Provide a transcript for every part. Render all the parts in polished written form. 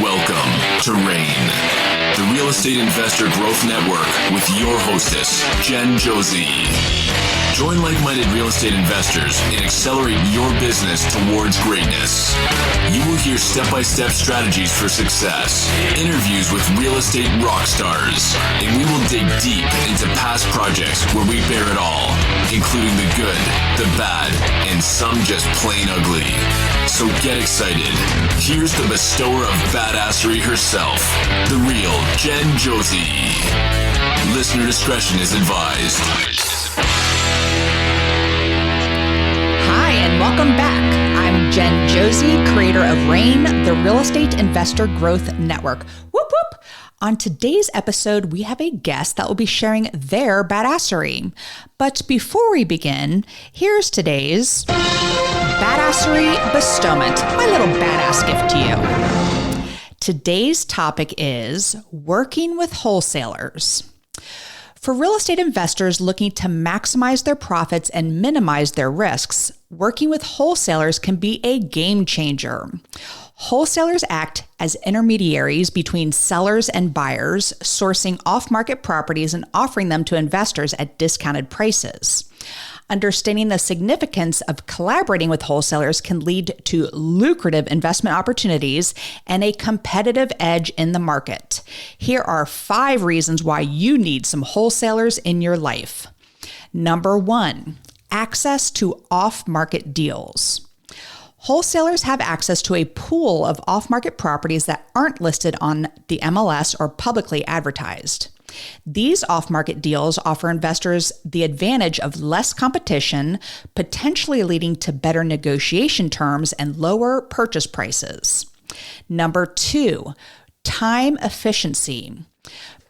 Welcome to RAIN, the Real Estate Investor Growth Network with your hostess, Jen Josie. Join like-minded real estate investors and accelerate your business towards greatness. You will hear step-by-step strategies for success, interviews with real estate rock stars, and we will dig deep into past projects where we bear it all, including the good, the bad, and some just plain ugly. So get excited. Here's the bestower of badassery herself, the real Jen Josie. Listener discretion is advised. Hi, and welcome back. I'm Jen Josie, creator of RAIN, the Real Estate Investor Growth Network. Whoop, whoop. On today's episode, we have a guest that will be sharing their badassery. But before we begin, here's today's badassery bestowment, my little badass gift to you. Today's topic is working with wholesalers. For real estate investors looking to maximize their profits and minimize their risks, working with wholesalers can be a game changer. Wholesalers act as intermediaries between sellers and buyers, sourcing off-market properties and offering them to investors at discounted prices. Understanding the significance of collaborating with wholesalers can lead to lucrative investment opportunities and a competitive edge in the market. Here are 5 reasons why you need some wholesalers in your life. Number 1, access to off-market deals. Wholesalers have access to a pool of off-market properties that aren't listed on the MLS or publicly advertised. These off-market deals offer investors the advantage of less competition, potentially leading to better negotiation terms and lower purchase prices. Number 2, time efficiency.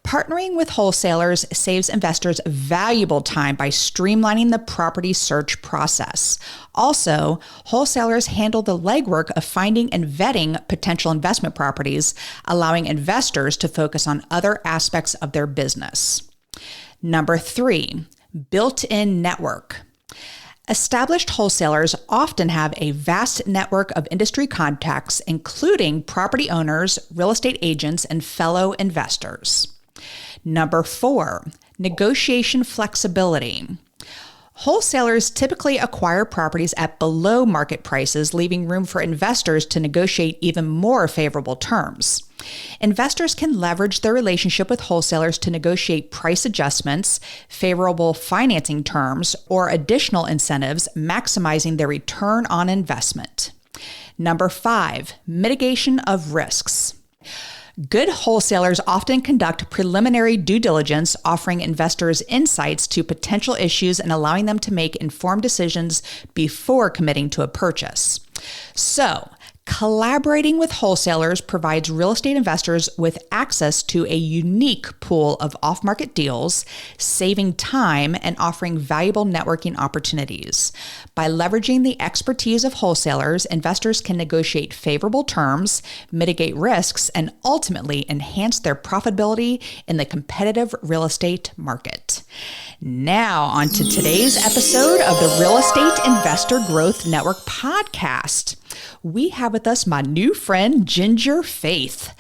Partnering with wholesalers saves investors valuable time by streamlining the property search process. Also, wholesalers handle the legwork of finding and vetting potential investment properties, allowing investors to focus on other aspects of their business. Number 3, built-in network. Established wholesalers often have a vast network of industry contacts, including property owners, real estate agents, and fellow investors. Number 4, negotiation flexibility. Wholesalers typically acquire properties at below market prices, leaving room for investors to negotiate even more favorable terms. Investors can leverage their relationship with wholesalers to negotiate price adjustments, favorable financing terms, or additional incentives, maximizing their return on investment. Number 5, mitigation of risks. Good wholesalers often conduct preliminary due diligence, offering investors insights to potential issues and allowing them to make informed decisions before committing to a purchase. So, collaborating with wholesalers provides real estate investors with access to a unique pool of off-market deals, saving time and offering valuable networking opportunities. By leveraging the expertise of wholesalers, investors can negotiate favorable terms, mitigate risks, and ultimately enhance their profitability in the competitive real estate market. Now, on to today's episode of the Real Estate Investor Growth Network podcast. We have with us my new friend, Ginger Faith.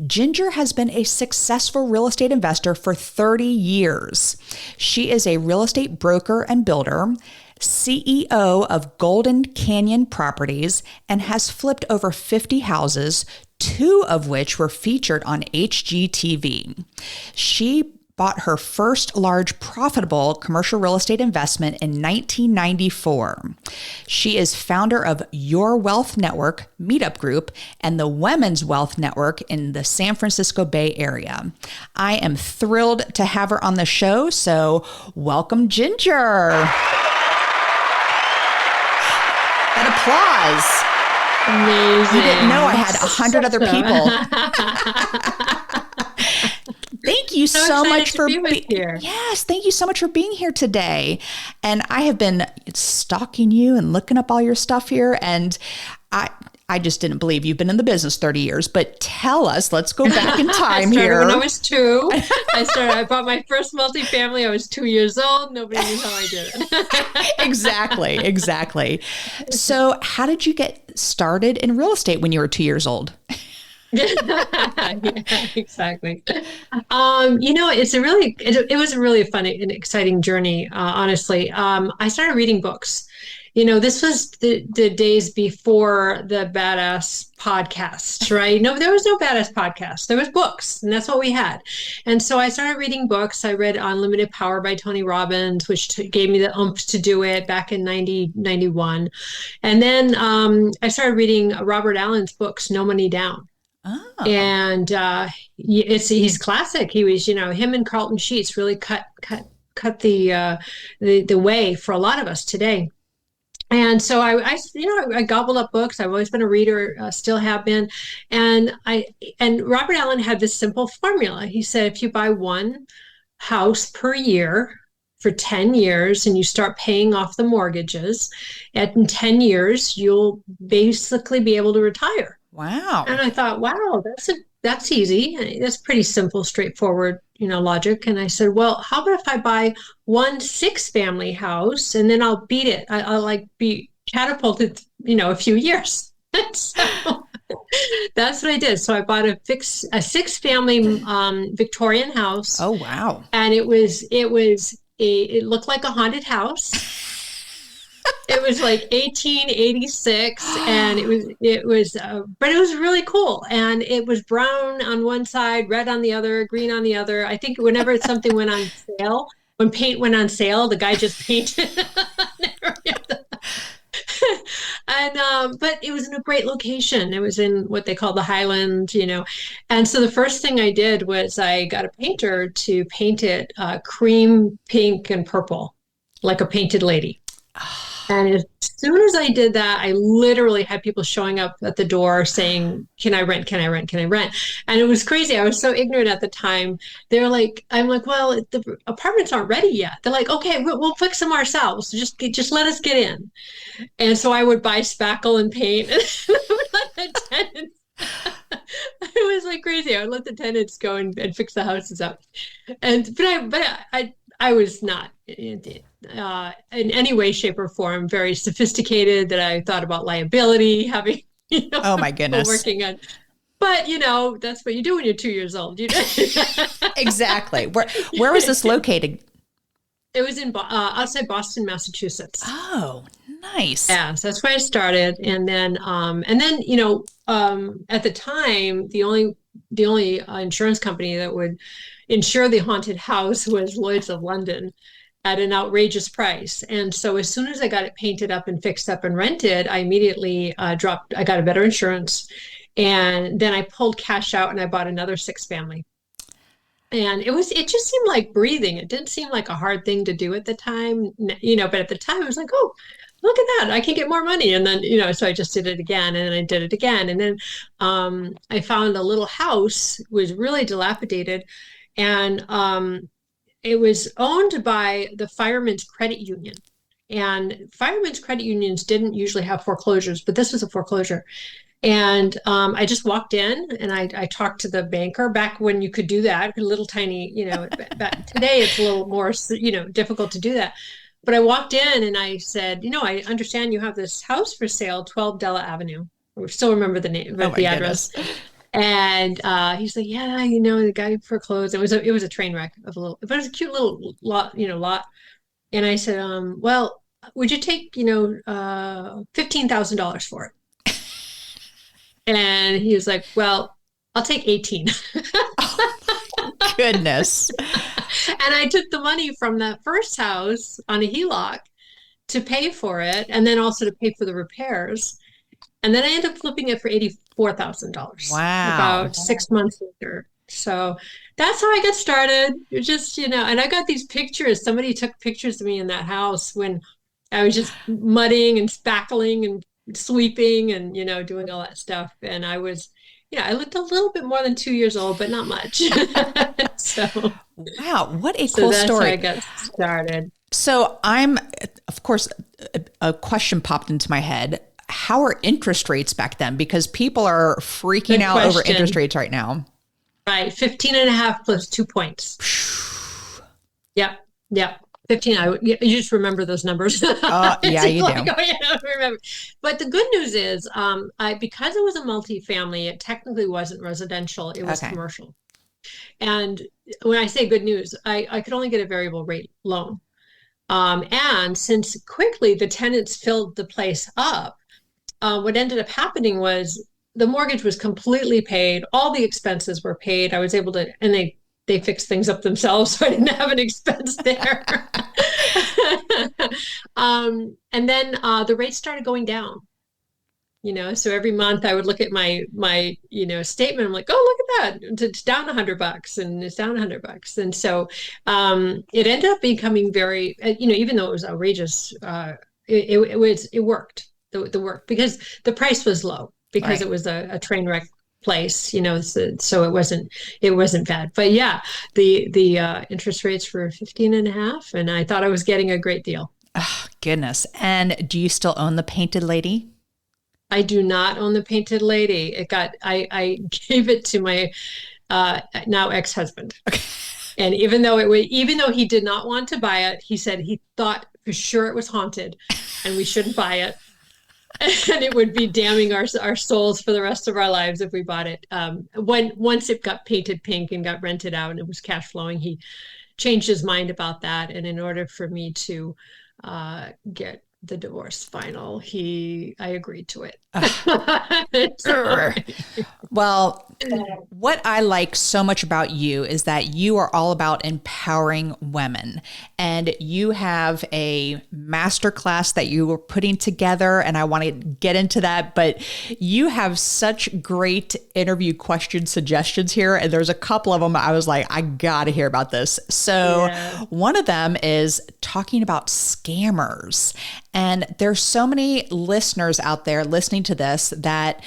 Ginger has been a successful real estate investor for 30 years. She is a real estate broker and builder, CEO of Golden Canyon Properties, and has flipped over 50 houses, 2 of which were featured on HGTV. She bought her first large profitable commercial real estate investment in 1994. She is founder of YourWealthNetwork meetup group and the Women's Wealth Network in the San Francisco Bay Area. I am thrilled to have her on the show, so welcome, Ginger. That applause. Amazing. You didn't know I had 100 other people. Thank you so much for being here. Yes, thank you so much for being here today. And I have been stalking you and looking up all your stuff here, and I just didn't believe you've been in the business 30 years. But tell us, let's go back in time here. When I was 2, I bought my first multifamily. I was 2 years old. Nobody knew how I did it. Exactly. So how did you get started in real estate when you were 2 years old? Yeah, exactly. It was a really fun and exciting journey, honestly. I started reading books. This was the days before the badass podcast, right? No, there was no badass podcast. There was books, and that's what we had. And so I started reading books. I read Unlimited Power by Tony Robbins, which gave me the oomph to do it back in 91. And then I started reading Robert Allen's books, No Money Down. Oh. And he's classic. He was, him and Carlton Sheets really cut the way for a lot of us today. And so I gobbled up books. I've always been a reader, still have been. And Robert Allen had this simple formula. He said, if you buy one house per year for 10 years and you start paying off the mortgages, in 10 years, you'll basically be able to retire. Wow. And I thought, wow, that's easy. That's pretty simple, straightforward, logic. And I said, well, how about if I buy one 6-family house and then I'll beat it? I'll like be catapulted, a few years. So that's what I did. So I bought a 6-family Victorian house. Oh, wow. And it looked like a haunted house. It was like 1886, and but it was really cool. And it was brown on one side, red on the other, green on the other. I think whenever something went on sale, when paint went on sale, the guy just painted. And but it was in a great location. It was in what they call the Highlands, And so the first thing I did was I got a painter to paint it cream, pink, and purple, like a painted lady. And as soon as I did that, I literally had people showing up at the door saying, can I rent? Can I rent? Can I rent? And it was crazy. I was so ignorant at the time. I'm like, well, the apartments aren't ready yet. They're like, okay, we'll fix them ourselves. Just let us get in. And so I would buy spackle and paint. And I would let the tenants. It was like crazy. I would let the tenants go and fix the houses up. But I was not in any way, shape, or form very sophisticated. That I thought about liability, having oh my goodness, working on. But that's what you do when you're 2 years old. Exactly. Where was this located? It was in outside Boston, Massachusetts. Oh, nice. Yeah, so that's where I started, and then at the time, the only insurance company that would insure the haunted house was Lloyd's of London at an outrageous price. And so as soon as I got it painted up and fixed up and rented, I immediately I got a better insurance. And then I pulled cash out and I bought another 6-family. And it just seemed like breathing. It didn't seem like a hard thing to do at the time, but at the time I was like, oh, look at that. I can get more money. And then, so I just did it again, and then I did it again. And then I found a little house, was really dilapidated. And it was owned by the Firemen's Credit Union. And Firemen's Credit Unions didn't usually have foreclosures, but this was a foreclosure. And I just walked in and I talked to the banker back when you could do that, a little tiny, today it's a little more, difficult to do that. But I walked in and I said, I understand you have this house for sale, 12 Della Avenue. I still remember the name, the address. Goodness. And he's like, yeah, the guy foreclosed. It was a train wreck of but it was a cute little lot. And I said, well, would you take, $15,000 for it? And he was like, well, I'll take 18. Oh, my goodness. And I took the money from that first house on a HELOC to pay for it, and then also to pay for the repairs. And then I ended up flipping it for $84,000. Wow. About 6 months later. So that's how I got started. It just, and I got these pictures. Somebody took pictures of me in that house when I was just mudding and spackling and sweeping and, doing all that stuff. And I was, I looked a little bit more than 2 years old, but not much. So, wow, what a cool that's story. How I got started. So of course, a question popped into my head. How are interest rates back then? Because people are freaking out over interest rates right now. Right. 15.5 plus 2 points. Yep. 15. You just remember those numbers. Yeah, you do. Oh, yeah, I remember. But the good news is, because it was a multifamily, it technically wasn't residential; it was Okay. commercial. And when I say good news, I could only get a variable rate loan. And since quickly the tenants filled the place up, what ended up happening was the mortgage was completely paid. All the expenses were paid. I was able to, and they fixed things up themselves, so I didn't have an expense there. And then the rates started going down. So every month I would look at my statement. I'm like, oh, look at that. It's down $100 and it's down $100. And so it ended up becoming very, even though it was outrageous, it worked. The work, because the price was low, because It was a train wreck place, so it wasn't bad. But yeah, the interest rates were 15.5, and I thought I was getting a great deal. Oh, goodness. And do you still own the Painted Lady? I do not own the Painted Lady. I gave it to my now ex-husband. Okay. And even though he did not want to buy it, he said he thought for sure it was haunted and we shouldn't buy it. And it would be damning our souls for the rest of our lives if we bought it. Once it got painted pink and got rented out and it was cash flowing, he changed his mind about that. And in order for me to get the divorce final, I agreed to it. Well, what I like so much about you is that you are all about empowering women, and you have a masterclass that you were putting together, and I want to get into that, but you have such great interview question suggestions here, and there's a couple of them I was like, I gotta hear about this. So One of them is talking about scammers, and there's so many listeners out there listening to this that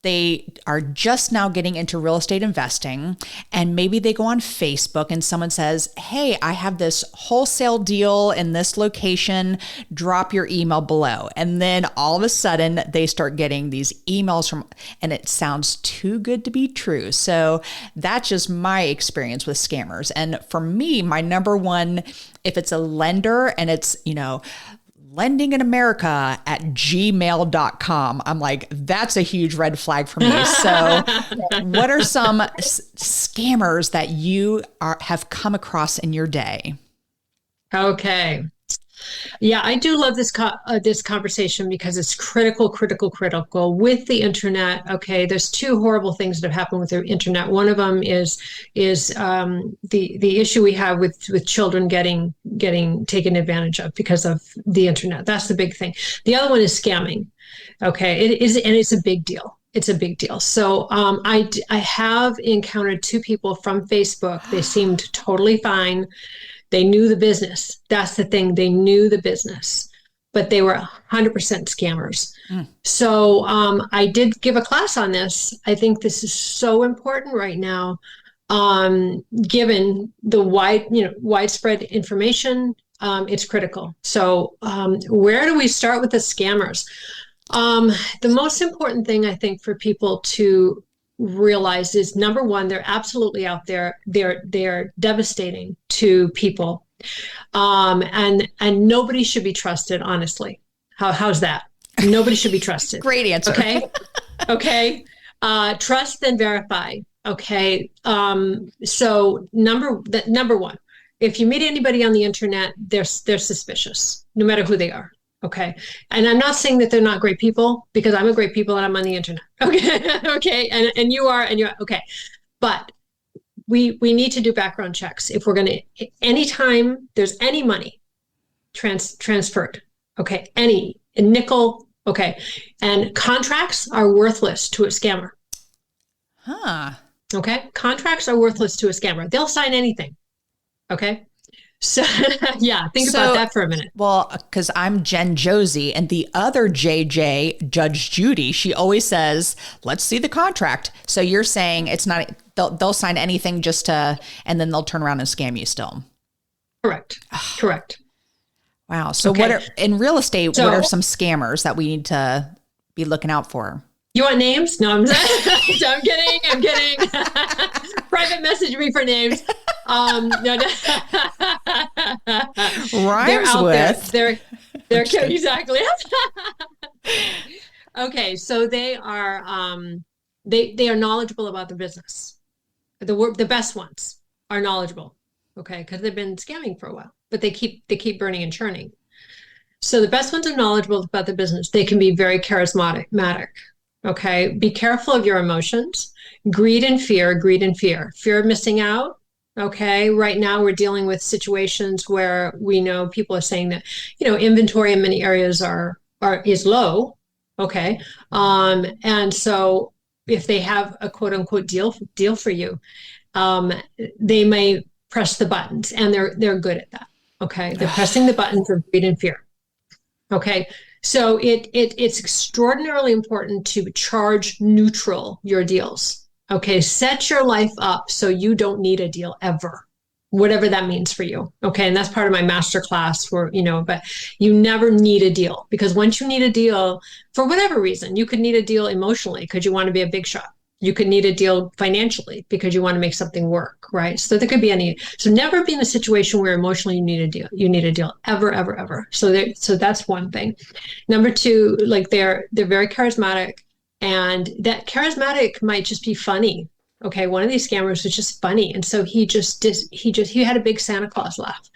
they are just now getting into real estate investing, and maybe they go on Facebook and someone says, hey, I have this wholesale deal in this location, drop your email below. And then all of a sudden they start getting these emails and it sounds too good to be true. So that's just my experience with scammers. And for me, my number one, if it's a lender and it's, lendingamerica@gmail.com. I'm like, that's a huge red flag for me. So what are some scammers that you have come across in your day? Okay. Yeah, I do love this conversation because it's critical with the internet. Okay, there's two horrible things that have happened with the internet. One of them is the issue we have with children getting taken advantage of because of the internet. That's the big thing. The other one is scamming. Okay, it is, and it's a big deal. It's a big deal. So I have encountered two people from Facebook. They seemed totally fine. They knew the business. That's the thing. They knew the business, but they were 100% scammers. So I did give a class on this. I think this is so important right now, given the widespread information. It's critical. So where do we start with the scammers? The most important thing I think for people to realize is, number one, they're absolutely out there. They're devastating to people, and nobody should be trusted. Honestly, how's that? Nobody should be trusted. Great answer. Okay. Trust then verify. Okay. So number one, if you meet anybody on the internet, they're suspicious, no matter who they are. Okay. And I'm not saying that they're not great people, because I'm a great people and I'm on the internet. Okay. Okay. And you're okay. But we need to do background checks. If we're going to, anytime there's any money transferred, okay, a nickel, okay. And contracts are worthless to a scammer. Okay. Contracts are worthless to a scammer. They'll sign anything. Okay. So yeah, think about that for a minute. Well, because I'm Jen Josie, and the other JJ, Judge Judy, she always says, let's see the contract. So you're saying it's not, they'll sign anything and then they'll turn around and scam you still. Correct. Correct. Wow. So in real estate, what are some scammers that we need to be looking out for? You want names? No, I'm I'm kidding. I'm kidding. Private message me for names. No. They're Rhymes out with. there. They're exactly. Okay, so they are they are knowledgeable about the business. The best ones are knowledgeable. Okay, because they've been scamming for a while, but they keep burning and churning. So the best ones are knowledgeable about the business. They can be very charismatic. Okay, be careful of your emotions. Greed and fear, fear of missing out. Okay, right now we're dealing with situations where we know people are saying that, inventory in many areas is low. Okay, and so if they have a quote unquote deal for you, they may press the buttons, and they're good at that. Okay, they're pressing the buttons of greed and fear. Okay, so it's extraordinarily important to charge neutral your deals. Okay, set your life up so you don't need a deal ever, whatever that means for you. Okay, and that's part of my master class but you never need a deal, because once you need a deal, for whatever reason, you could need a deal emotionally because you want to be a big shot. You could need a deal financially because you want to make something work, right? So there could be so never be in a situation where emotionally you need a deal. You need a deal ever, ever, ever. So that's one thing. Number two, like they're very charismatic, and that charismatic might just be funny. Okay, one of these scammers was just funny, and so he had a big Santa Claus laugh.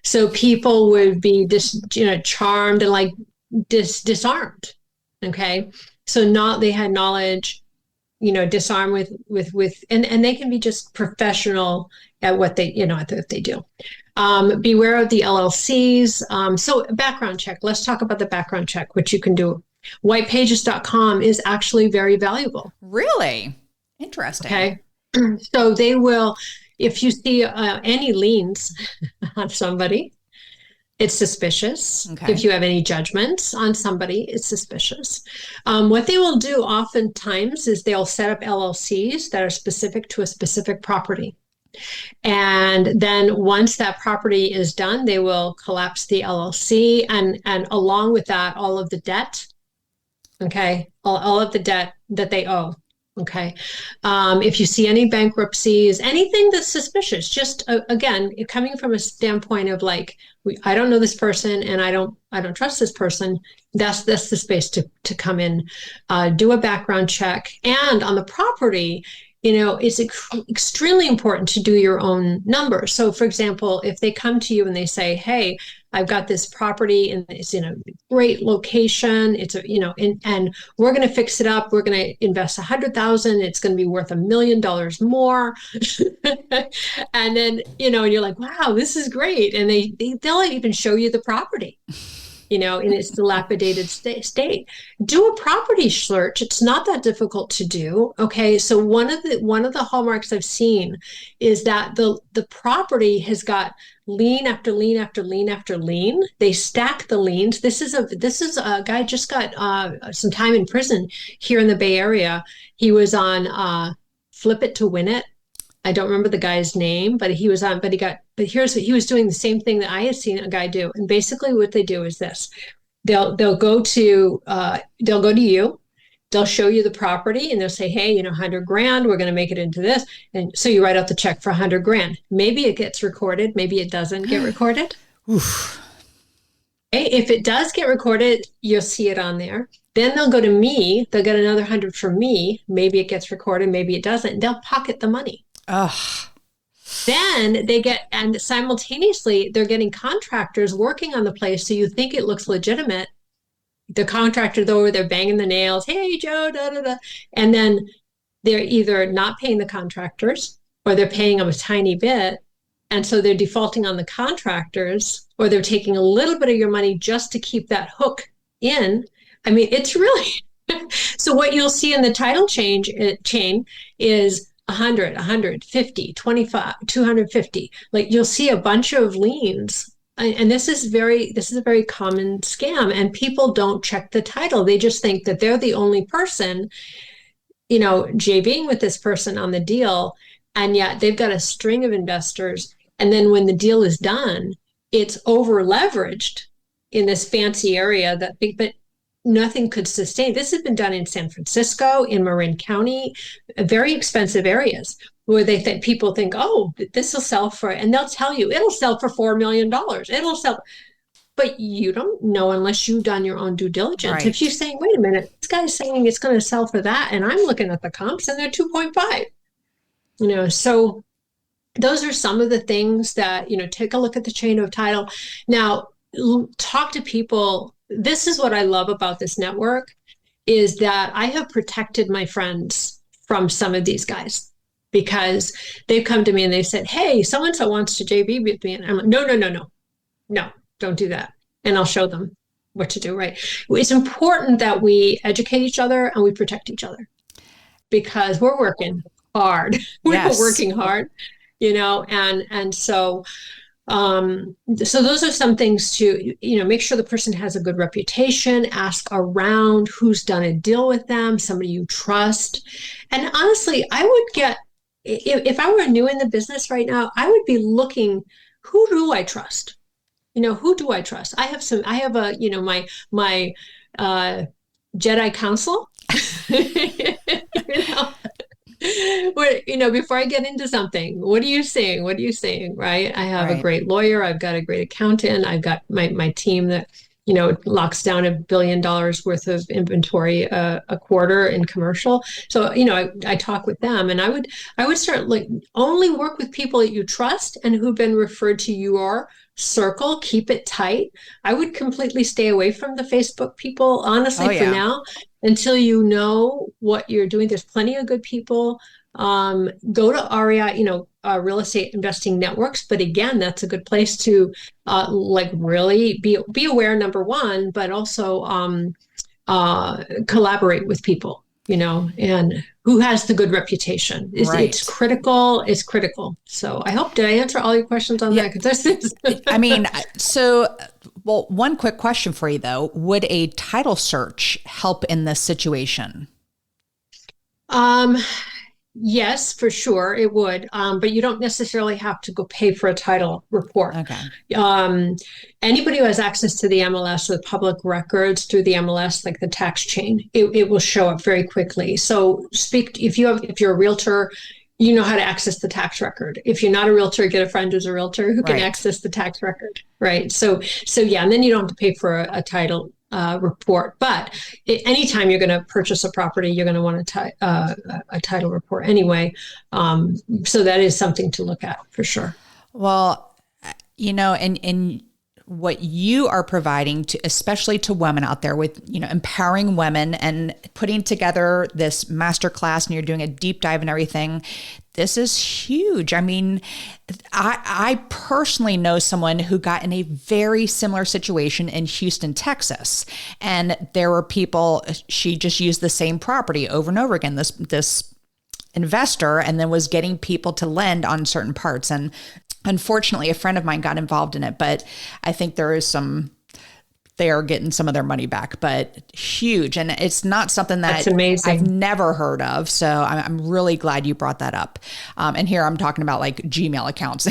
So people would be charmed and like disarmed. Okay, so they had knowledge, disarm with and they can be just professional at what they do. Beware of the LLCs. So background check. Let's talk about the background check, which you can do. Whitepages.com is actually very valuable. Really? Interesting. Okay. So they will, if you see any liens on somebody, it's suspicious. Okay. If you have any judgments on somebody, it's suspicious. What they will do oftentimes is they'll set up LLCs that are specific to a specific property. And then once that property is done, they will collapse the LLC and along with that, all of the debt. Okay. All of the debt that they owe. Okay. If you see any bankruptcies, anything that's suspicious, just again, coming from a standpoint of like, I don't know this person and I don't trust this person. That's the space to come in, do a background check. And on the property, it's extremely important to do your own numbers. So for example, if they come to you and they say, hey, I've got this property and it's in a great location. It's and we're going to fix it up. We're going to invest $100,000. It's going to be worth $1 million more. And then, and you're like, wow, this is great. And they'll even show you the property, in its dilapidated state. Do a property search. It's not that difficult to do. Okay. So one of the hallmarks I've seen is that the property has got lien after lien after lien after lien. They stack the liens. This is a guy just got some time in prison here in the Bay Area. He was on Flip It to Win It. I don't remember the guy's name, but he was on, he was doing the same thing that I had seen a guy do. And basically what they do is this, they'll go to you, they'll show you the property and they'll say, hey, $100,000, we're going to make it into this. And so you write out the check for $100,000. Maybe it gets recorded. Maybe it doesn't get recorded. Oof. Okay, if it does get recorded, you'll see it on there. Then they'll go to me. They'll get another 100 from me. Maybe it gets recorded. Maybe it doesn't. They'll pocket the money. Ugh. Then and simultaneously, they're getting contractors working on the place. So you think it looks legitimate. The contractor, though, they're banging the nails. Hey, Joe, da, da, da. And then they're either not paying the contractors or they're paying them a tiny bit. And so they're defaulting on the contractors, or they're taking a little bit of your money just to keep that hook in. I mean, it's really, so what you'll see in the title chain is 100, 150, 25, 250. Like you'll see a bunch of liens. And this is a very common scam, and people don't check the title. They just think that they're the only person, JVing with this person on the deal. And yet they've got a string of investors. And then when the deal is done, it's over leveraged in this fancy area but nothing could sustain. This has been done in San Francisco, in Marin County, very expensive areas where people think, oh, this will sell for, and they'll tell you it'll sell for $4 million. It'll sell. But you don't know unless you've done your own due diligence. Right. If you're saying, wait a minute, this guy's saying it's going to sell for that, and I'm looking at the comps and they're 2.5. So those are some of the things that, take a look at the chain of title. Now, talk to people. This is what I love about this network, is that I have protected my friends from some of these guys, because they've come to me and they said, hey, so-and-so wants to JV with me. And I'm like, no, don't do that. And I'll show them what to do, right? It's important that we educate each other and we protect each other, because we're working hard. We're working hard, and so those are some things to, make sure the person has a good reputation, ask around who's done a deal with them, somebody you trust. And honestly, I would get, if I were new in the business right now, I would be looking, who do I trust? Who do I trust? I have my Jedi council, where, before I get into something, what are you saying? Right. I have a great lawyer. I've got a great accountant. I've got my team that, locks down $1 billion worth of inventory a quarter in commercial. So, I talk with them, and I would start only work with people that you trust and who've been referred to your circle. Keep it tight. I would completely stay away from the Facebook people, honestly, for now, until you know what you're doing. There's plenty of good people. Go to REI, real estate investing networks. But again, that's a good place to really be aware, number one, but also collaborate with people, and who has the good reputation. It's critical. It's critical. So did I answer all your questions on that? 'Cause this is well, one quick question for you though. Would a title search help in this situation? Yes, for sure it would. But you don't necessarily have to go pay for a title report. Okay. Anybody who has access to the MLS or the public records through the MLS, like the tax chain, it will show up very quickly. So if you're a realtor, you know how to access the tax record. If you're not a realtor, get a friend who's a realtor who can access the tax record. Right. So yeah, and then you don't have to pay for a title report. But anytime you're going to purchase a property, you're going to want a title report anyway. So that is something to look at for sure. Well, and what you are providing to, especially to women out there with, empowering women and putting together this masterclass, and you're doing a deep dive and everything. This is huge. I mean, I personally know someone who got in a very similar situation in Houston, Texas. And there were people, she just used the same property over and over again, this investor, and then was getting people to lend on certain parts. And unfortunately, a friend of mine got involved in it, but I think they are getting some of their money back, but huge. And it's not something that I've never heard of. So I'm really glad you brought that up. And here I'm talking about like Gmail accounts.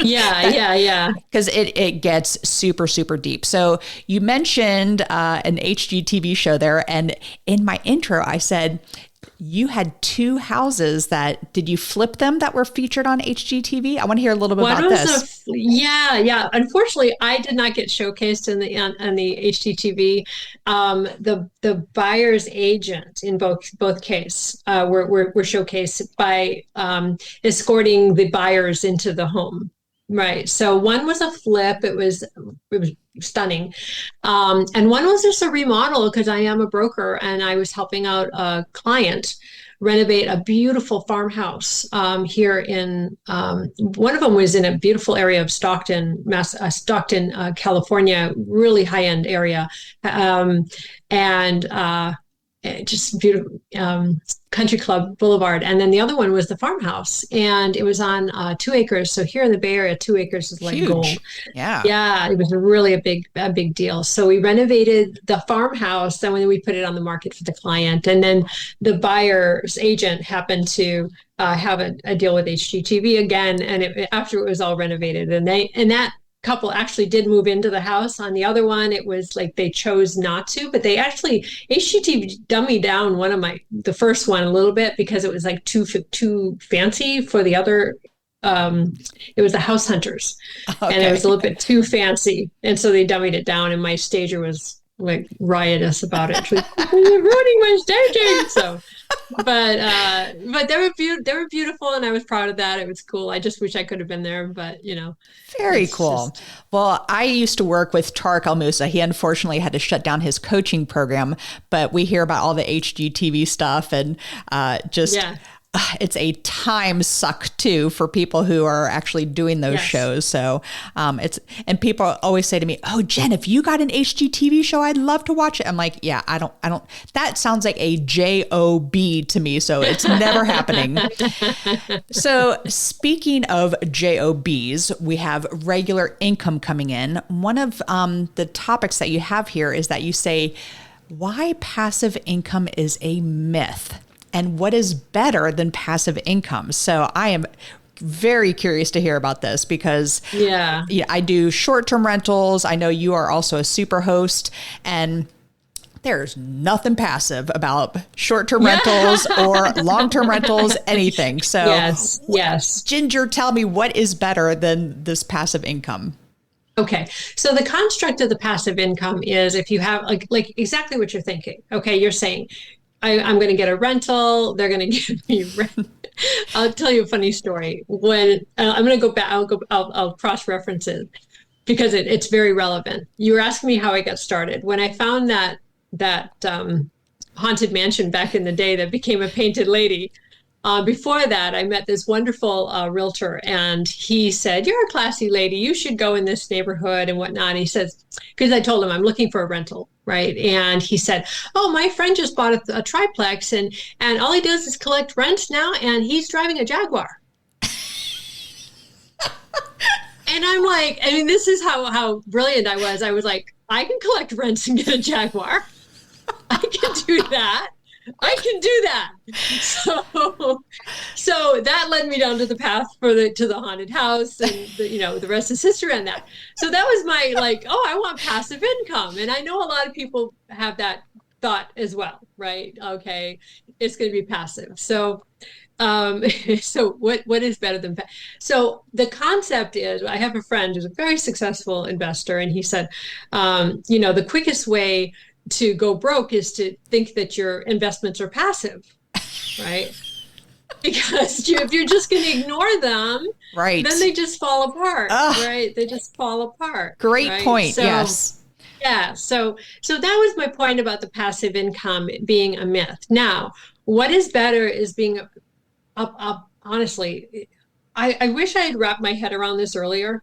Yeah. Because it gets super, super deep. So you mentioned an HGTV show there. And in my intro, I said, you had 2 houses did you flip them that were featured on HGTV? I want to hear a little bit about this. Yeah. Unfortunately, I did not get showcased on the HGTV. The buyer's agent in both cases were showcased by escorting the buyers into the home. Right. So one was a flip. It was stunning. And one was just a remodel, because I am a broker and I was helping out a client renovate a beautiful farmhouse here in, one of them was in a beautiful area of Stockton, California, really high-end area. Just beautiful, Country Club Boulevard. And then the other one was the farmhouse, and it was on 2 acres. So here in the Bay Area, 2 acres is like huge. Gold. Yeah. It was really a big deal. So we renovated the farmhouse, and then we put it on the market for the client. And then the buyer's agent happened to have a deal with HGTV again. And after it was all renovated, and that couple actually did move into the house. On the other one, it was like they chose not to, but they actually HGTV dummied down the first one a little bit because it was like too fancy for the other. It was the House Hunters, and it was a little bit too fancy, and so they dummied it down. And my stager was like riotous about it. Like, you're ruining my staging. So, but they were beautiful, and I was proud of that. It was cool. I just wish I could have been there, but Very cool. Well, I used to work with Tarek El Moussa. He unfortunately had to shut down his coaching program, but we hear about all the HGTV stuff and it's a time suck too for people who are actually doing those shows. So and people always say to me, "Oh, Jen, if you got an HGTV show, I'd love to watch it." I'm like, yeah, I don't, that sounds like a job to me. So it's never happening. So speaking of jobs, we have regular income coming in. One of the topics that you have here is that you say why passive income is a myth. And what is better than passive income? So I am very curious to hear about this because I do short-term rentals. I know you are also a super host, and there's nothing passive about short-term rentals or long-term rentals, anything. So yes. Ginger, tell me what is better than this passive income? Okay. So the construct of the passive income is if you have like exactly what you're thinking. Okay. You're saying, I'm going to get a rental. They're going to give me rent. I'll tell you a funny story. When I'm going to go back, I'll cross reference it because it's very relevant. You were asking me how I got started. When I found that haunted mansion back in the day that became a painted lady. Before that, I met this wonderful realtor, and he said, "You're a classy lady. You should go in this neighborhood and whatnot." And he says, because I told him I'm looking for a rental, right? And he said, "Oh, my friend just bought a triplex, and all he does is collect rent now, and he's driving a Jaguar." And I'm like, I mean, this is how brilliant I was. I was like, I can collect rent and get a Jaguar. I can do that. I can do that. So that led me down to the path to the haunted house, and the rest is history on that. So that was my I want passive income. And I know a lot of people have that thought as well, right? Okay, it's going to be passive. So so what is better than so the concept is, I have a friend who's a very successful investor, and he said, the quickest way to go broke is to think that your investments are passive, right? Because if you're just going to ignore them, right, then they just fall apart, right? They just fall apart. Great right? point. Yes. Yeah. So that was my point about the passive income being a myth. Now, what is better is being up. Honestly, I wish I had wrapped my head around this earlier.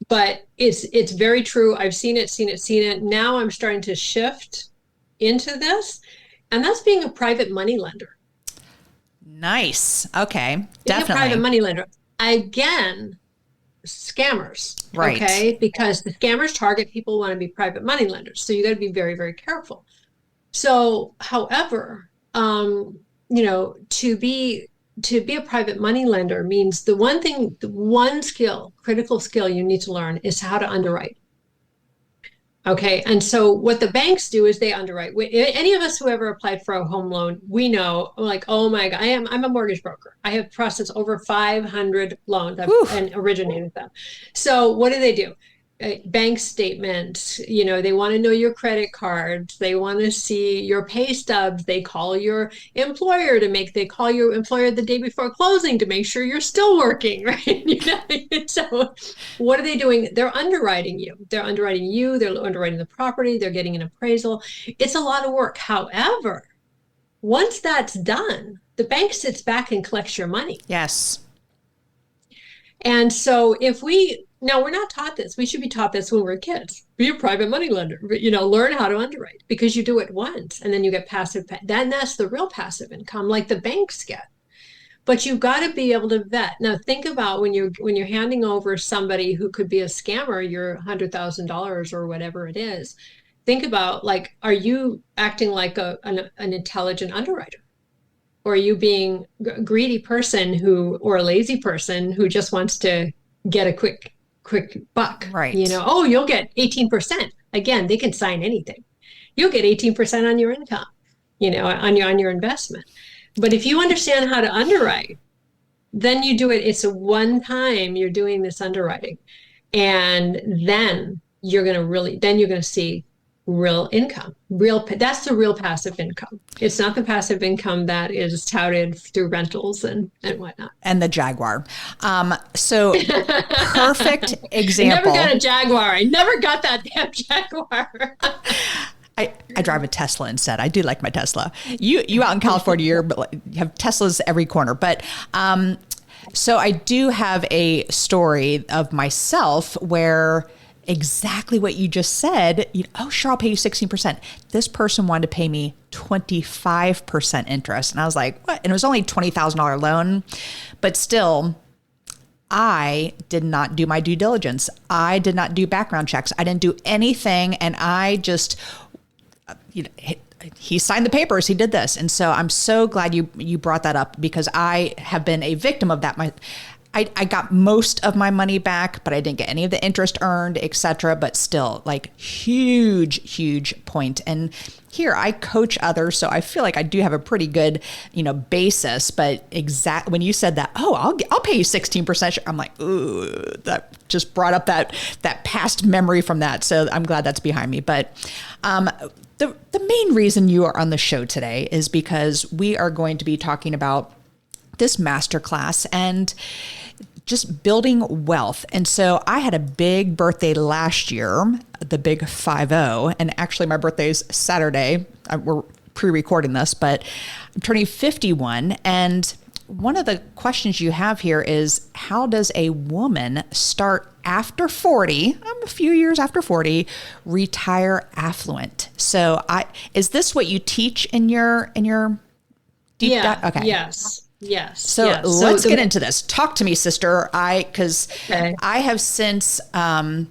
But it's very true. I've seen it. Now I'm starting to shift into this, and that's being a private money lender. Nice. Okay. Being definitely. A private money lender. Again, scammers. Right. Okay. Because the scammers target people who want to be private money lenders. So you got to be very, very careful. So, however, to be a private money lender means the one critical skill you need to learn is how to underwrite. Okay. And so what the banks do is they underwrite. Any of us who ever applied for a home loan, we know, like, oh my God, I'm a mortgage broker. I have processed over 500 loans and originated them. So what do? Bank statements, they want to know your credit cards. They want to see your pay stubs. They call your employer they call your employer the day before closing to make sure you're still working, right? So what are they doing? They're underwriting you. They're underwriting the property. They're getting an appraisal. It's a lot of work. However, once that's done, the bank sits back and collects your money. Yes. And so now we're not taught this. We should be taught this when we're kids. Be a private money lender, learn how to underwrite, because you do it once and then you get passive. Then that's the real passive income, like the banks get. But you've got to be able to vet. Now think about when you're handing over somebody who could be a scammer, your $100,000 or whatever it is. Think about, are you acting like an intelligent underwriter? Or are you being a greedy person or a lazy person who just wants to get a quick quick buck. Right. Oh, you'll get 18%. Again, they can sign anything. You'll get 18% on your income, on your investment. But if you understand how to underwrite, then you do it. It's a one time you're doing this underwriting. And then you're going to see real income. That's the real passive income. It's not the passive income that is touted through rentals and whatnot. And the Jaguar. So perfect example. I never got a Jaguar. I never got that damn Jaguar. I drive a Tesla instead. I do like my Tesla. You out in California, you have Teslas every corner. But so I do have a story of myself where exactly what you just said, oh, sure, I'll pay you 16%. This person wanted to pay me 25% interest. And I was like, what? And it was only a $20,000 loan. But still, I did not do my due diligence. I did not do background checks. I didn't do anything. And I just, he signed the papers. He did this. And so I'm so glad you brought that up, because I have been a victim of that. I got most of my money back, but I didn't get any of the interest earned, et cetera. But still, like, huge point. And here I coach others, so I feel like I do have a pretty good, basis. But when you said that, oh, I'll pay you 16%, I'm like, ooh, that just brought up that past memory from that. So I'm glad that's behind me. But the main reason you are on the show today is because we are going to be talking about this masterclass and just building wealth. And so I had a big birthday last year, the big 50. And actually my birthday is Saturday. We're pre-recording this, but I'm turning 51. And one of the questions you have here is, how does a woman start after 40, I'm a few years after 40, retire affluent? So is this what you teach in your deep dive? Okay. Yes. So let's get into this. Talk to me, sister. Because I have since kind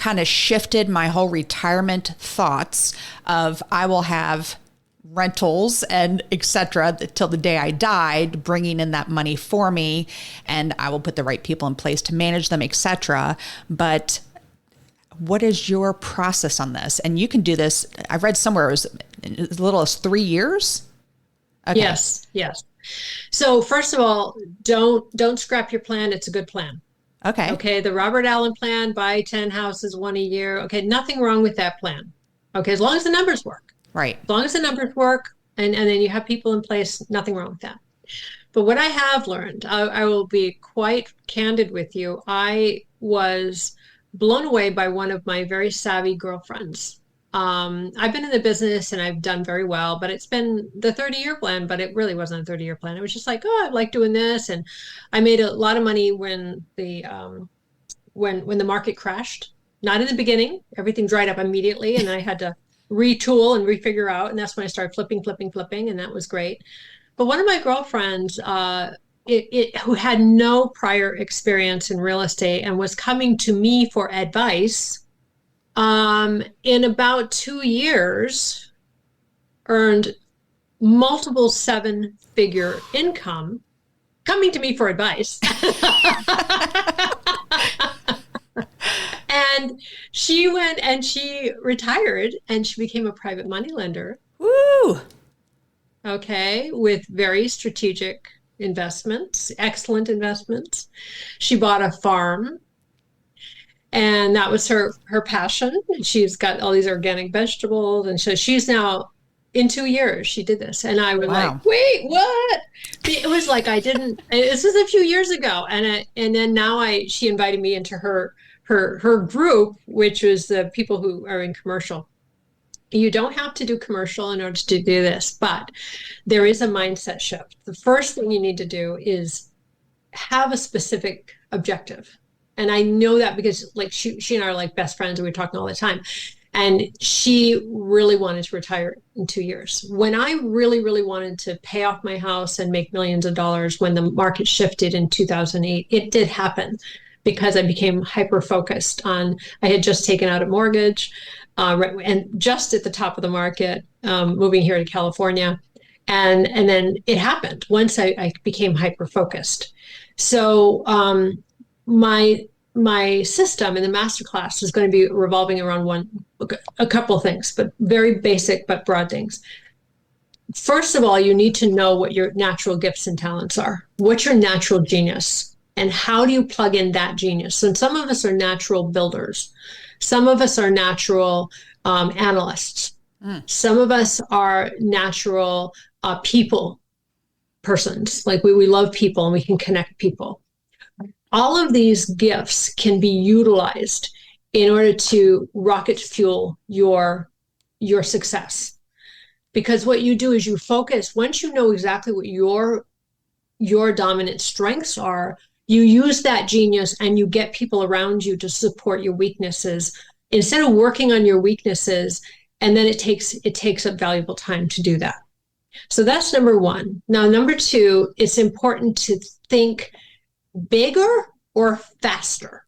of shifted my whole retirement thoughts of I will have rentals and et cetera till the day I died, bringing in that money for me, and I will put the right people in place to manage them, et cetera. But what is your process on this? And you can do this. I've read somewhere it was as little as 3 years. Okay. Yes. So first of all, don't scrap your plan. It's a good plan. Okay. The Robert Allen plan, buy 10 houses, one a year. Okay. Nothing wrong with that plan. Okay. As long as the numbers work. Right. As long as the numbers work and then you have people in place, nothing wrong with that. But what I have learned, I will be quite candid with you. I was blown away by one of my very savvy girlfriends. I've been in the business and I've done very well, but it's been the 30-year plan, but it really wasn't a 30-year plan. It was just like, oh, I like doing this. And I made a lot of money when the market crashed. Not in the beginning, everything dried up immediately. And I had to retool and refigure out. And that's when I started flipping. And that was great. But one of my girlfriends, who had no prior experience in real estate and was coming to me for advice, in about 2 years, earned multiple 7-figure income coming to me for advice. And she went and she retired and she became a private money lender. Woo! Okay, with very strategic investments, excellent investments. She bought a farm. And that was her passion. She's got all these organic vegetables. And so she's now, in 2 years, she did this. And I was like, wait, what? It was like this was a few years ago. And then now she invited me into her group, which was the people who are in commercial. You don't have to do commercial in order to do this, but there is a mindset shift. The first thing you need to do is have a specific objective. And I know that because like she and I are like best friends and we're talking all the time. And she really wanted to retire in 2 years. When I really, really wanted to pay off my house and make millions of dollars when the market shifted in 2008, it did happen because I became hyper-focused on, I had just taken out a mortgage and just at the top of the market, moving here to California. And then it happened once I became hyper-focused. So my my system in the masterclass is going to be revolving around a couple of things, but very basic but broad things. First of all, you need to know what your natural gifts and talents are. What's your natural genius? And how do you plug in that genius? So some of us are natural builders. Some of us are natural analysts. Some of us are natural people persons. Like we love people and we can connect people. All of these gifts can be utilized in order to rocket fuel your success. Because what you do is you focus, once you know exactly what your dominant strengths are, you use that genius and you get people around you to support your weaknesses instead of working on your weaknesses. And then it takes up valuable time to do that. So that's number one. Now, number two, it's important to think bigger or faster.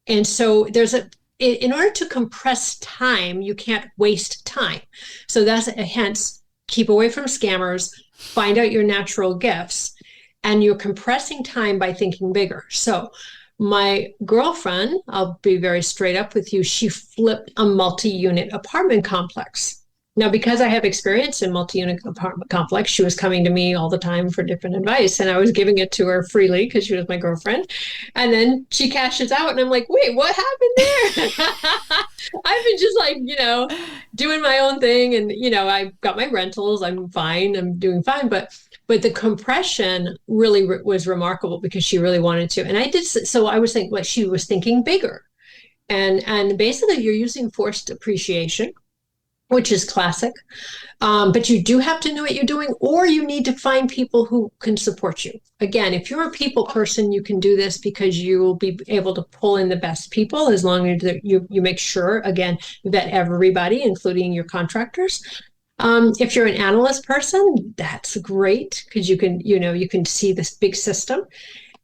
And so in order to compress time, you can't waste time. So that's hence, keep away from scammers, find out your natural gifts, and you're compressing time by thinking bigger. So my girlfriend, I'll be very straight up with you, she flipped a multi-unit apartment complex. Now, because I have experience in multi-unit apartment complex, she was coming to me all the time for different advice, and I was giving it to her freely because she was my girlfriend. And then she cashes out, and I'm like, wait, what happened there? I've been just doing my own thing, and, I got my rentals. I'm fine. I'm doing fine. But the compression really was remarkable because she really wanted to. And I did. So I was thinking, she was thinking bigger. And basically, you're using forced appreciation, which is classic. But you do have to know what you're doing, or you need to find people who can support you. Again, if you're a people person, you can do this because you will be able to pull in the best people as long as you make sure, again, that everybody, including your contractors. If you're an analyst person, that's great because you can see this big system.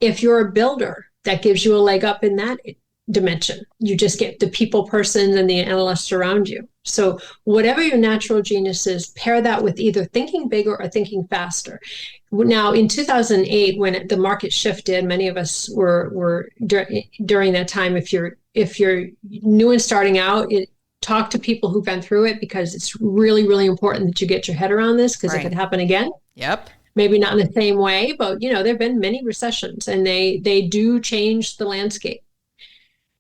If you're a builder, that gives you a leg up in that dimension. You just get the people person and the analysts around you. So whatever your natural genius is, pair that with either thinking bigger or thinking faster. Now, in 2008, when the market shifted, many of us were during that time. If you're new and starting out, talk to people who've been through it, because it's really, really important that you get your head around this, because it could happen again. Yep. Maybe not in the same way, but there have been many recessions, and they do change the landscape.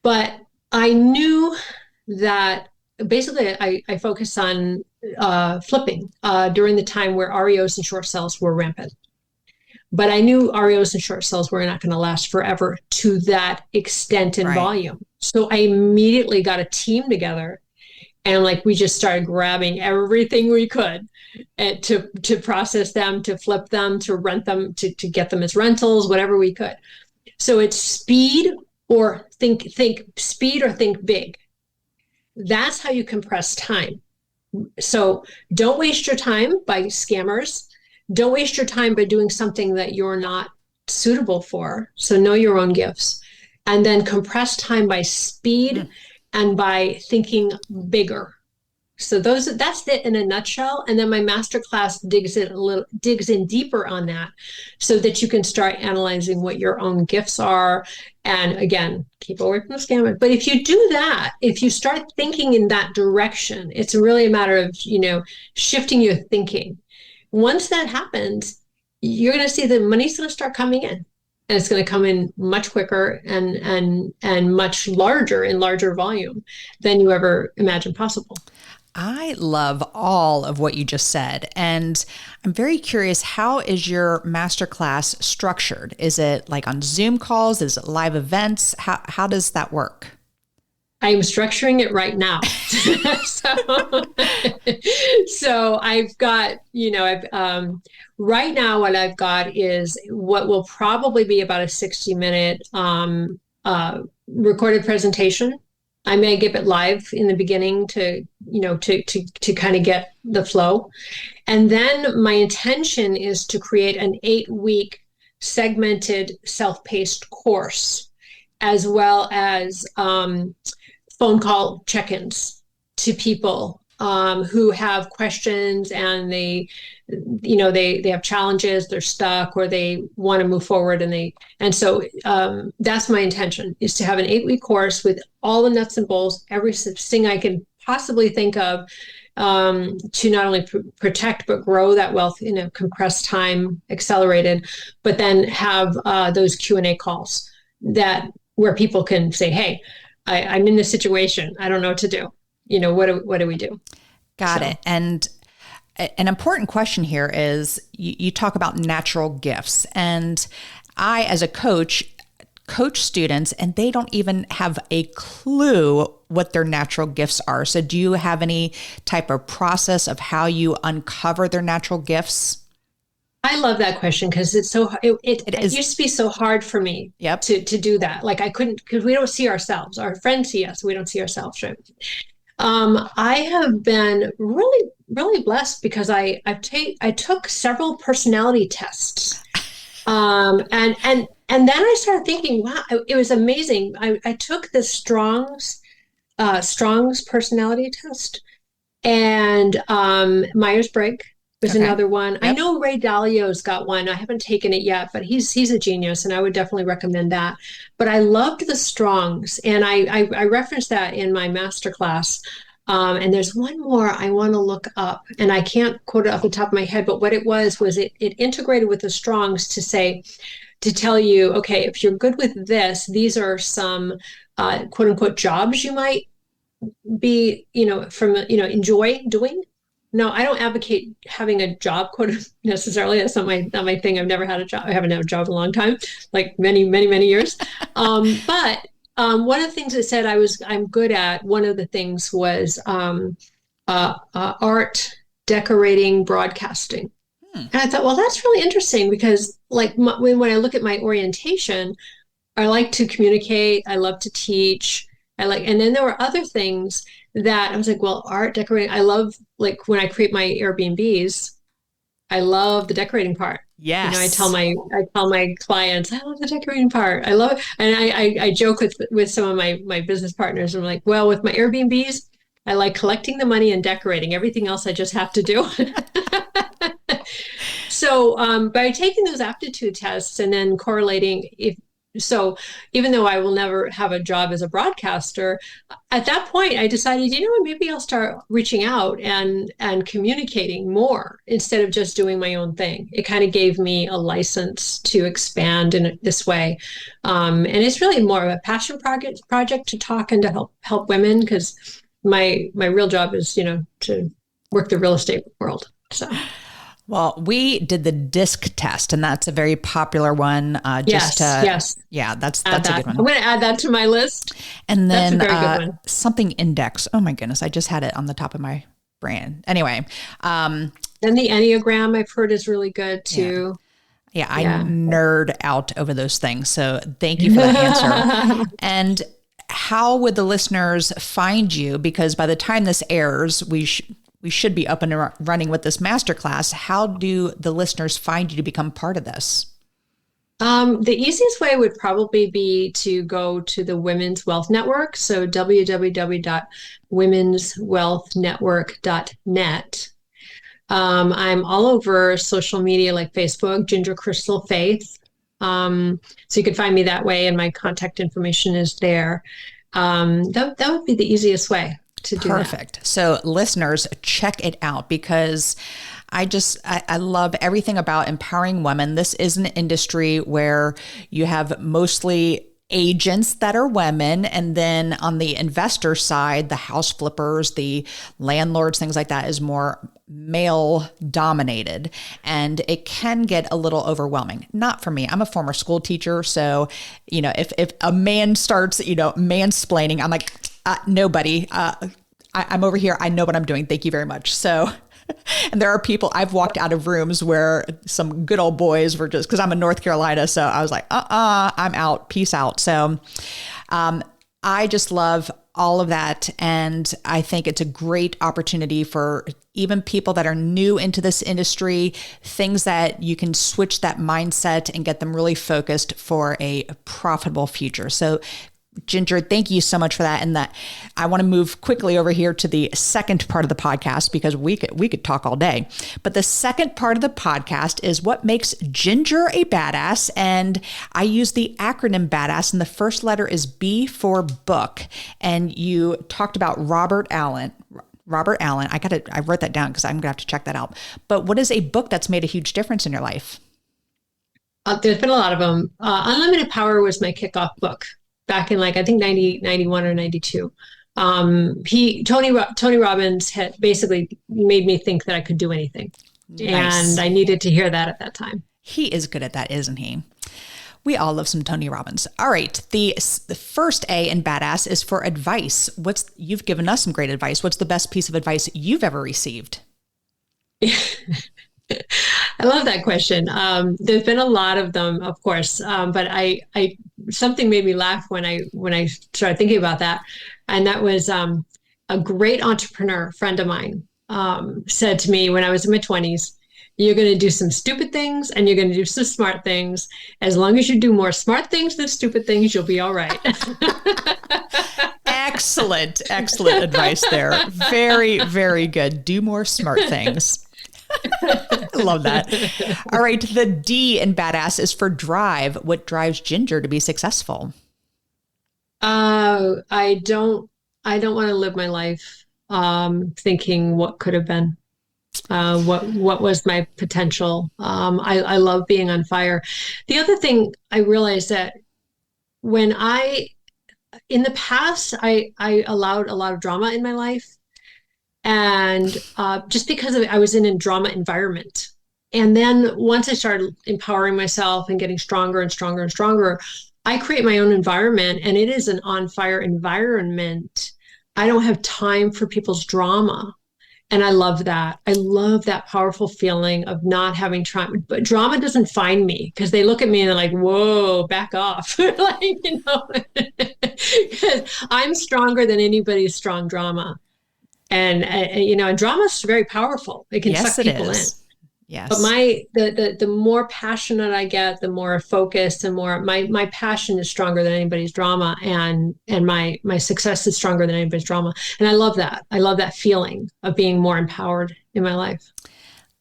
But I knew that basically I focused on flipping during the time where REOs and short sales were rampant. But I knew REOs and short sales were not going to last forever to that extent and volume. So I immediately got a team together, and we just started grabbing everything we could to process them, to flip them, to rent them, to get them as rentals, whatever we could. So it's speed or think speed or think big. That's how you compress time. So don't waste your time by scammers. Don't waste your time by doing something that you're not suitable for. So know your own gifts. And then compress time by speed and by thinking bigger. So that's it in a nutshell. And then my masterclass digs in deeper on that, so that you can start analyzing what your own gifts are. And again, keep away from the scammer. But if you do that, if you start thinking in that direction, it's really a matter of, shifting your thinking. Once that happens, you're going to see the money's going to start coming in. And it's going to come in much quicker and much larger, in larger volume than you ever imagined possible. I love all of what you just said. And I'm very curious, how is your masterclass structured? Is it on Zoom calls? Is it live events? How does that work? I'm structuring it right now. So I've got, right now what I've got is what will probably be about a 60-minute recorded presentation. I may give it live in the beginning to kind of get the flow. And then my intention is to create an 8-week segmented self-paced course, as well as phone call check-ins to people who have questions and they have challenges, they're stuck, or they want to move forward, and so that's my intention, is to have an 8-week course with all the nuts and bolts, everything I can possibly think of, to not only protect but grow that wealth in a compressed time, accelerated, but then have those Q&A calls where people can say, hey, I'm in this situation, I don't know what to do. What do we do? Got it. And an important question here is you talk about natural gifts. And I, as a coach students, and they don't even have a clue what their natural gifts are. So do you have any type of process of how you uncover their natural gifts? I love that question because it used to be so hard for me to do that. Like I couldn't, because we don't see ourselves. Our friends see us, we don't see ourselves, right? I have been really, really blessed because I took several personality tests. And then I started thinking, wow, it was amazing. I took the Strong's personality test, and Myers-Briggs was another one. Yep. I know Ray Dalio's got one. I haven't taken it yet, but he's a genius, and I would definitely recommend that. But I loved the Strong's, and I referenced that in my masterclass. And there's one more I want to look up, and I can't quote it off the top of my head, but what it was it integrated with the Strong's to tell you, okay, if you're good with this, these are some quote unquote jobs you might be, enjoy doing. No, I don't advocate having a job quota necessarily. That's not my thing. I've never had a job. I haven't had a job in a long time, like many, many, many years. But one of the things it said I'm good at, one of the things was art, decorating, broadcasting. And I thought, well, that's really interesting because like when I look at my orientation, I like to communicate. I love to teach. And then there were other things that I was like, well, art, decorating. I love, like when I create my Airbnbs, I love the decorating part. Yes. I tell my clients, I love the decorating part. I love it. And I joke with some of my business partners. I'm like, well, with my Airbnbs, I like collecting the money and decorating. Everything else I just have to do. So by taking those aptitude tests and then correlating, even though I will never have a job as a broadcaster, at that point I decided, maybe I'll start reaching out and communicating more instead of just doing my own thing. It kind of gave me a license to expand in this way. And it's really more of a passion project to talk and to help women, because my real job is, to work the real estate world. So. Well, we did the DISC test, and that's a very popular one. Yes. Yeah, that's a good one. I'm going to add that to my list. And then that's a very good one. Something index. Oh my goodness, I just had it on the top of my brain. Anyway. Then the Enneagram I've heard is really good too. Yeah, I nerd out over those things. So thank you for that answer. And how would the listeners find you? Because by the time this airs, we should be up and running with this masterclass. How do the listeners find you to become part of this? The easiest way would probably be to go to the Women's Wealth Network. So www.womenswealthnetwork.net. I'm all over social media like Facebook, Ginger Crystal Faith. So you can find me that way, and my contact information is there. That would be the easiest way to do Perfect. That. So listeners, check it out, because I love everything about empowering women. This is an industry where you have mostly agents that are women. And then on the investor side, the house flippers, the landlords, things like that is more male dominated. And it can get a little overwhelming. Not for me. I'm a former school teacher. So, if a man starts, mansplaining, I'm like, nobody, I'm over here. I know what I'm doing. Thank you very much. So, and there are people, I've walked out of rooms where some good old boys were just, because I'm in North Carolina. So I was like, I'm out. Peace out. So I just love all of that. And I think it's a great opportunity for even people that are new into this industry, things that you can switch that mindset and get them really focused for a profitable future. So Ginger, thank you so much for that. And that I want to move quickly over here to the second part of the podcast because we could talk all day. But the second part of the podcast is what makes Ginger a badass. And I use the acronym BADASS, and the first letter is B for book. And you talked about Robert Allen. I wrote that down because I'm gonna have to check that out. But what is a book that's made a huge difference in your life? There's been a lot of them. Unlimited Power was my kickoff book back in I think 91 or 92. Tony Robbins had basically made me think that I could do anything. Nice. And I needed to hear that at that time. He is good at that, isn't he? We all love some Tony Robbins. All right. The first A in badass is for advice. You've given us some great advice. What's the best piece of advice you've ever received? I love that question. There's been a lot of them, of course, but I something made me laugh when I started thinking about that, and that was a great entrepreneur friend of mine said to me when I was in my 20s, "You're going to do some stupid things and you're going to do some smart things. As long as you do more smart things than stupid things, you'll be all right." Excellent advice there. Very, very good. Do more smart things. I love that. All right. The D in badass is for drive. What drives Ginger to be successful? I don't want to live my life thinking what could have been. What was my potential? I love being on fire. The other thing I realized that in the past, I allowed a lot of drama in my life. And just because I was in a drama environment. And then once I started empowering myself and getting stronger and stronger and stronger, I create my own environment, and it is an on-fire environment. I don't have time for people's drama. And I love that. I love that powerful feeling of not having trauma. But drama doesn't find me because they look at me and they're like, "Whoa, back off." Because I'm stronger than anybody's strong drama. And drama is very powerful. It can suck people in. Yes. But the more passionate I get, the more focused and more my passion is stronger than anybody's drama, and my success is stronger than anybody's drama. And I love that. I love that feeling of being more empowered in my life.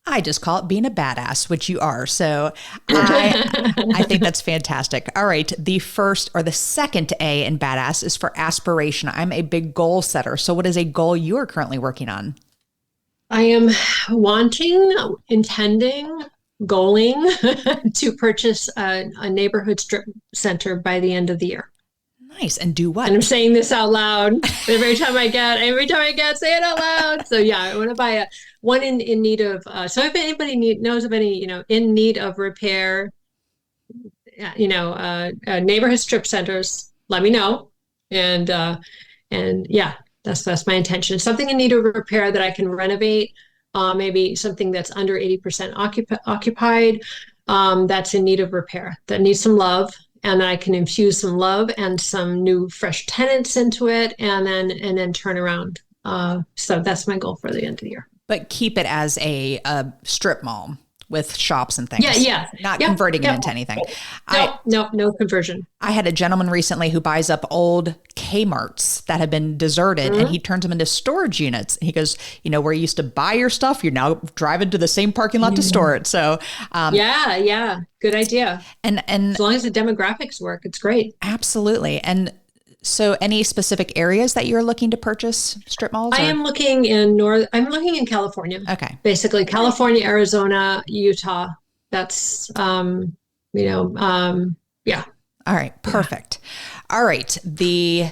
I just call it being a badass, which you are. So I think that's fantastic. All right. The second A in badass is for aspiration. I'm a big goal setter. So what is a goal you are currently working on? I am intending, goaling to purchase a neighborhood strip center by the end of the year. Nice. And do what? And I'm saying this out loud every time I get, say it out loud. So yeah, I want to buy one in need of, so if anybody knows of any, in need of repair, neighborhood strip centers, let me know. And yeah, that's my intention. Something in need of repair that I can renovate, maybe something that's under 80% occupied, that's in need of repair, that needs some love. And I can infuse some love and some new fresh tenants into it, and then turn around. So that's my goal for the end of the year. But keep it as a strip mall with shops and things. Yeah. Not converting it into anything. No conversion. I had a gentleman recently who buys up old Kmarts that have been deserted, and he turns them into storage units. He goes, where you used to buy your stuff, you're now driving to the same parking lot to store it. So yeah. Good idea. And as long as the demographics work, it's great. Absolutely. And so any specific areas that you're looking to purchase strip malls? I'm looking in California. Okay. Basically California, Arizona, Utah. That's, yeah. All right. Perfect. Yeah. All right. The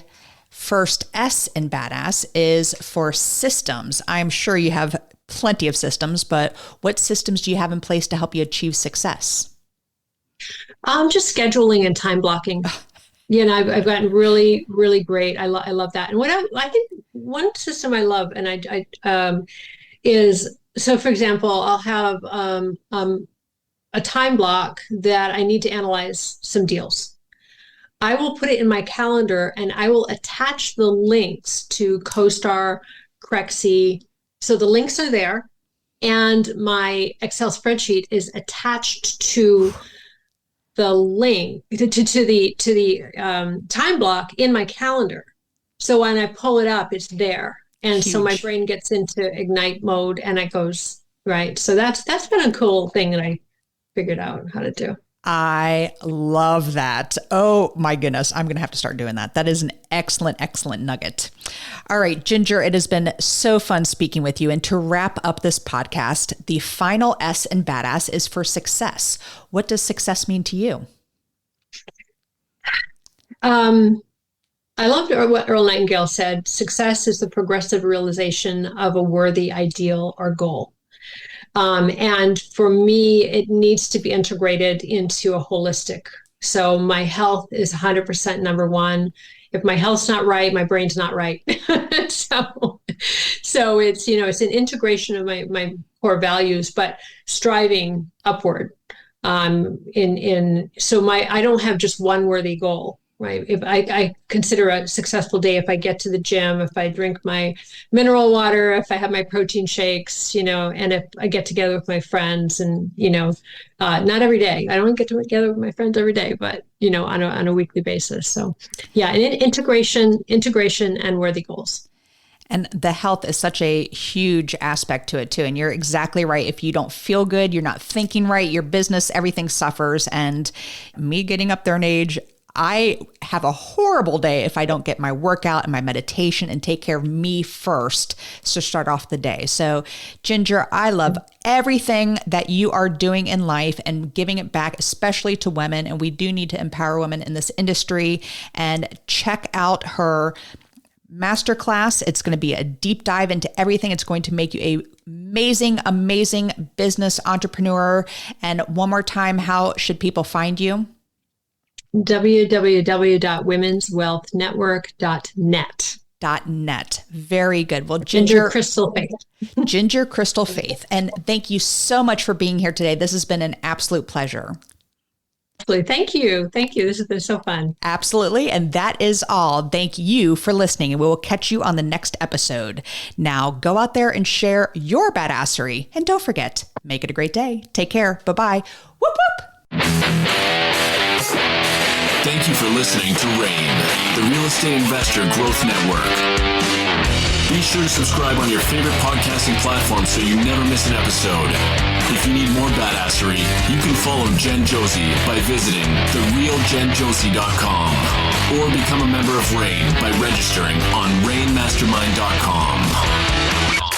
first S in badass is for systems. I'm sure you have plenty of systems, but what systems do you have in place to help you achieve success? Just scheduling and time blocking. I've gotten really, really great. I love that. And what I think one system I love, and I is, so for example, I'll have a time block that I need to analyze some deals. I will put it in my calendar and I will attach the links to CoStar, Crexi. So the links are there, and my Excel spreadsheet is attached to the link to the time block in my calendar. So when I pull it up, it's there. And so my brain gets into ignite mode and it goes, right. So that's been a cool thing that I figured out how to do. I love that. Oh my goodness. I'm going to have to start doing that. That is an excellent, excellent nugget. All right, Ginger, it has been so fun speaking with you. And to wrap up this podcast, the final S in badass is for success. What does success mean to you? I loved what Earl Nightingale said. Success is the progressive realization of a worthy ideal or goal. And for me, it needs to be integrated into a holistic. So my health is 100% number one. If my health's not right, my brain's not right. so it's, it's an integration of my core values, but striving upward. I don't have just one worthy goal. Right. If I consider a successful day if I get to the gym, if I drink my mineral water, if I have my protein shakes, and if I get together with my friends and, not every day. I don't get together with my friends every day, but, on a weekly basis. So, yeah, and integration and worthy goals. And the health is such a huge aspect to it too. And you're exactly right. If you don't feel good, you're not thinking right, your business, everything suffers. And me getting up there in age, I have a horrible day if I don't get my workout and my meditation and take care of me first to start off the day. So, Ginger, I love everything that you are doing in life and giving it back, especially to women. And we do need to empower women in this industry. And check out her masterclass. It's going to be a deep dive into everything. It's going to make you a amazing business entrepreneur. And one more time, how should people find you? www.womenswealthnetwork.net. .net. Very good. Well, Ginger Crystal Faith. Ginger Crystal Faith. And thank you so much for being here today. This has been an absolute pleasure. Absolutely. Thank you. This has been so fun. Absolutely. And that is all. Thank you for listening. And we will catch you on the next episode. Now go out there and share your badassery. And don't forget, make it a great day. Take care. Bye-bye. Whoop, whoop. Thank you for listening to RAIN, the Real Estate Investor Growth Network. Be sure to subscribe on your favorite podcasting platform so you never miss an episode. If you need more badassery, you can follow Jen Josie by visiting therealjenjosie.com or become a member of RAIN by registering on rainmastermind.com.